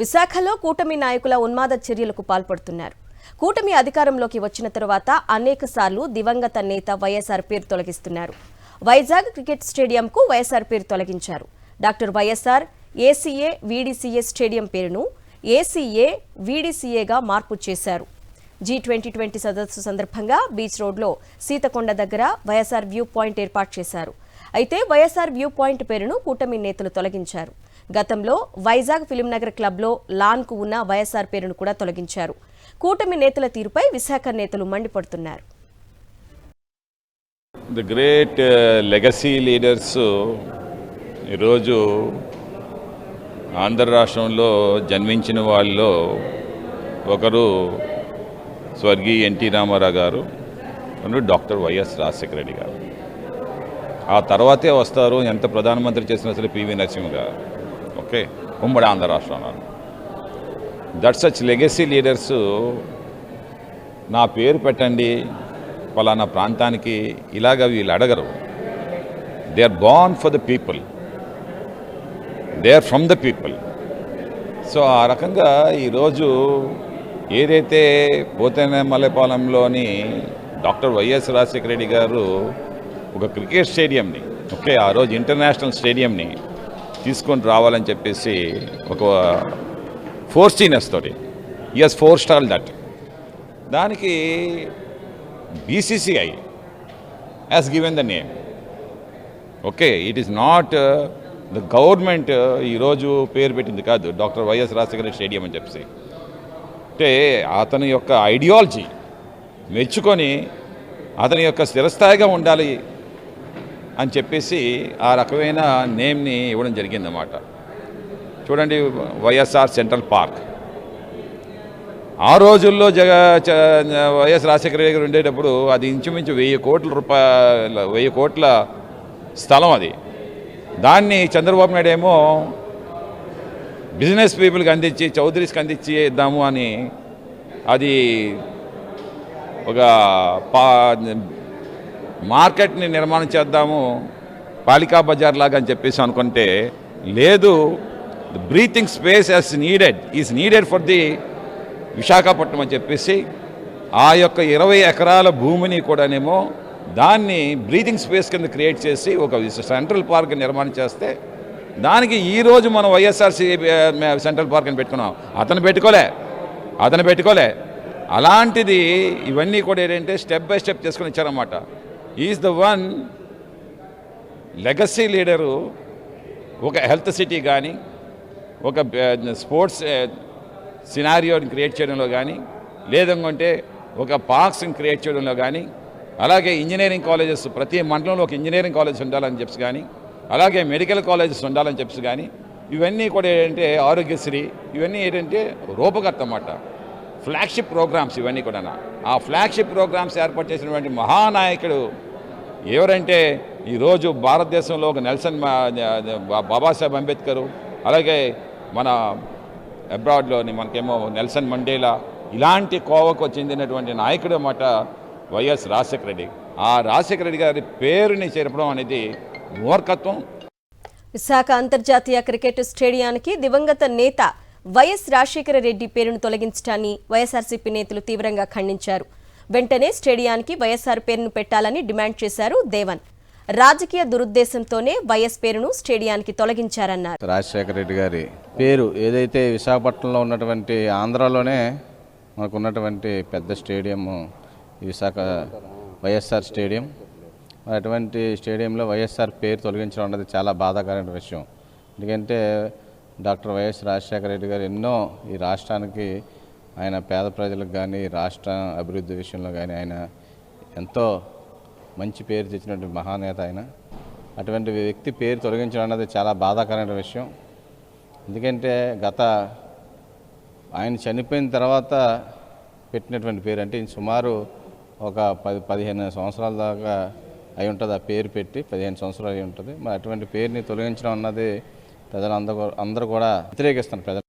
విశాఖలో కూటమి నాయకుల ఉన్మాద చర్యలకు పాల్పడుతున్నారు. కూటమి అధికారంలోకి వచ్చిన తరువాత అనేకసార్లు దివంగత నేత వైఎస్ఆర్ పేరు తొలగిస్తున్నారు. వైజాగ్ క్రికెట్ స్టేడియంకు వైఎస్ఆర్ పేరు తొలగించారు. Doctor YSR ACA VDCA stadium పేరును ఏసీఏ వీడీసీఏగా మార్పు చేశారు. G20 సదస్సు సందర్భంగా బీచ్ రోడ్లో సీతకొండ దగ్గర వైఎస్ఆర్ వ్యూ పాయింట్ ఏర్పాటు చేశారు. అయితే వైఎస్ఆర్ వ్యూ పాయింట్ పేరును కూటమి నేతలు తొలగించారు. గతంలో వైజాగ్ ఫిలింనగర్ క్లబ్లో లాన్కు ఉన్న వైఎస్ఆర్ పేరును కూడా తొలగించారు. కూటమి నేతల తీరుపై విశాఖ నేతలు మండిపడుతున్నారు. ది గ్రేట్ లెగసీ లీడర్స్ ఈరోజు ఆంధ్ర రాష్ట్రంలో జన్మించిన వాళ్ళలో ఒకరు స్వర్గీయ ఎన్టీ రామారావు గారు, డాక్టర్ వైఎస్ రాజశేఖర రెడ్డి గారు. ఆ తర్వాతే వస్తారు ఎంత ప్రధానమంత్రి చేసిన సరే పివి నరసింహ గారు. ఓకే, ఉమ్మడి ఆంధ్ర రాష్ట్రంలో దట్ సచ్ లెగసీ లీడర్స్ నా పేరు పెట్టండి పలానా ప్రాంతానికి ఇలాగ వీళ్ళు అడగరు. They are born for the people, they are from the people. So ఆ రకంగా ఈరోజు ఏదైతే పోతేనమల్లపాలెంలోని డాక్టర్ వైఎస్ రాజశేఖర రెడ్డి గారు ఒక క్రికెట్ స్టేడియంని, ఓకే, ఆ రోజు ఇంటర్నేషనల్ స్టేడియంని తీసుకొని రావాలని చెప్పేసి ఒక ఫోర్స్టీనెస్ తోటి ఈఎస్ ఫోర్ స్టార్ దట్ దానికి BCCI has given the name. Okay, it is not the government ఈరోజు పేరు పెట్టింది కాదు doctor YS Rajasekhara Reddy stadium అని చెప్పేసి. అంటే అతని యొక్క ఐడియాలజీ మెచ్చుకొని అతని యొక్క స్థిరస్థాయిగా ఉండాలి అని చెప్పేసి ఆ రకమైన నేమ్ని ఇవ్వడం జరిగిందన్నమాట. చూడండి, వైఎస్ఆర్ సెంట్రల్ పార్క్ ఆ రోజుల్లో వైఎస్ రాజశేఖర రెడ్డి గారు ఉండేటప్పుడు అది ఇంచుమించు 1000 కోట్ల స్థలం అది. దాన్ని చంద్రబాబు నాయుడు ఏమో బిజినెస్ పీపుల్కి అందించి చౌదరీస్కి అందించి ఇద్దాము అని అది ఒక మార్కెట్ని నిర్మాణం చేద్దాము పాలికా బజార్ లాగా అని చెప్పేసి అనుకుంటే లేదు, breathing space is needed for the Visakhapatnam అని చెప్పేసి ఆ యొక్క 20 ఎకరాల భూమిని కూడానేమో దాన్ని బ్రీతింగ్ స్పేస్ కింద క్రియేట్ చేసి ఒక సెంట్రల్ పార్క్ నిర్మాణం చేస్తే దానికి ఈరోజు మనం వైఎస్ఆర్సీ సెంట్రల్ పార్క్ అని పెట్టుకున్నాం. అతను పెట్టుకోలే. అలాంటిది ఇవన్నీ కూడా ఏంటంటే స్టెప్ బై స్టెప్ చేసుకుని ఇచ్చారన్నమాట. Is the one legacy leader. ఒక హెల్త్ సిటీ కానీ, ఒక స్పోర్ట్స్ సినారియోని క్రియేట్ చేయడంలో కానీ, లేదంటే ఒక పార్క్స్ని క్రియేట్ చేయడంలో కానీ, అలాగే ఇంజనీరింగ్ కాలేజెస్ ప్రతి మండలంలో ఒక ఇంజనీరింగ్ కాలేజ్ ఉండాలని చెప్పి కానీ, అలాగే మెడికల్ కాలేజెస్ ఉండాలని చెప్పి కానీ, ఇవన్నీ కూడా ఏంటంటే ఆరోగ్యశ్రీ, ఇవన్నీ ఏంటంటే రూపకర్త అన్నమాట. ఫ్లాగ్షిప్ ప్రోగ్రామ్స్ ఇవన్నీ కూడా. ఆ ఫ్లాగ్షిప్ ప్రోగ్రామ్స్ ఏర్పాటు చేసినటువంటి మహానాయకుడు ఎవరంటే ఈరోజు భారతదేశంలో ఒక బాబాసాహెబ్ అంబేద్కర్, అలాగే మన అబ్రాడ్లోని మనకేమో నెల్సన్ మండేలా, ఇలాంటి కోవకు చెందినటువంటి నాయకుడు అన్నమాట వైఎస్ రాజశేఖర రెడ్డి. ఆ రాజశేఖర రెడ్డి గారి పేరుని చేర్పడం అనేది మూర్ఖత్వం. విశాఖ అంతర్జాతీయ క్రికెట్ స్టేడియానికి దివంగత నేత వైఎస్ రాజశేఖర రెడ్డి పేరును తొలగించడాన్ని వైఎస్ఆర్సీపీ నేతలు తీవ్రంగా ఖండించారు. వెంటనే స్టేడియానికి వైఎస్ఆర్ పేరును పెట్టాలని డిమాండ్ చేశారు దేవన్. రాజకీయ దురుద్దేశంతోనే వైఎస్ పేరును స్టేడియానికి తొలగించారన్నారు. రాజశేఖర రెడ్డి గారి పేరు ఏదైతే విశాఖపట్నంలో ఉన్నటువంటి ఆంధ్రాలోనే మనకు ఉన్నటువంటి పెద్ద స్టేడియం విశాఖ వైఎస్ఆర్ స్టేడియం. అటువంటి స్టేడియంలో వైఎస్ఆర్ పేరు తొలగించడం అన్నది చాలా బాధాకరమైన విషయం. ఎందుకంటే డాక్టర్ వైఎస్ రాజశేఖర రెడ్డి గారు ఎన్నో ఈ రాష్ట్రానికి, ఆయన పేద ప్రజలకు కానీ, రాష్ట్ర అభివృద్ధి విషయంలో కానీ ఆయన ఎంతో మంచి పేరు తెచ్చినటువంటి మహానేత ఆయన. అటువంటి వ్యక్తి పేరు తొలగించడం అన్నది చాలా బాధాకరమైన విషయం. ఎందుకంటే ఆయన చనిపోయిన తర్వాత పెట్టినటువంటి పేరు, అంటే సుమారు ఒక 10-15 సంవత్సరాల దాకా అయి ఉంటుంది. ఆ పేరు పెట్టి 15 సంవత్సరాలు అయి ఉంటుంది. మరి అటువంటి పేరుని తొలగించడం అన్నది అందరూ కూడా వ్యతిరేకిస్తున్నారు.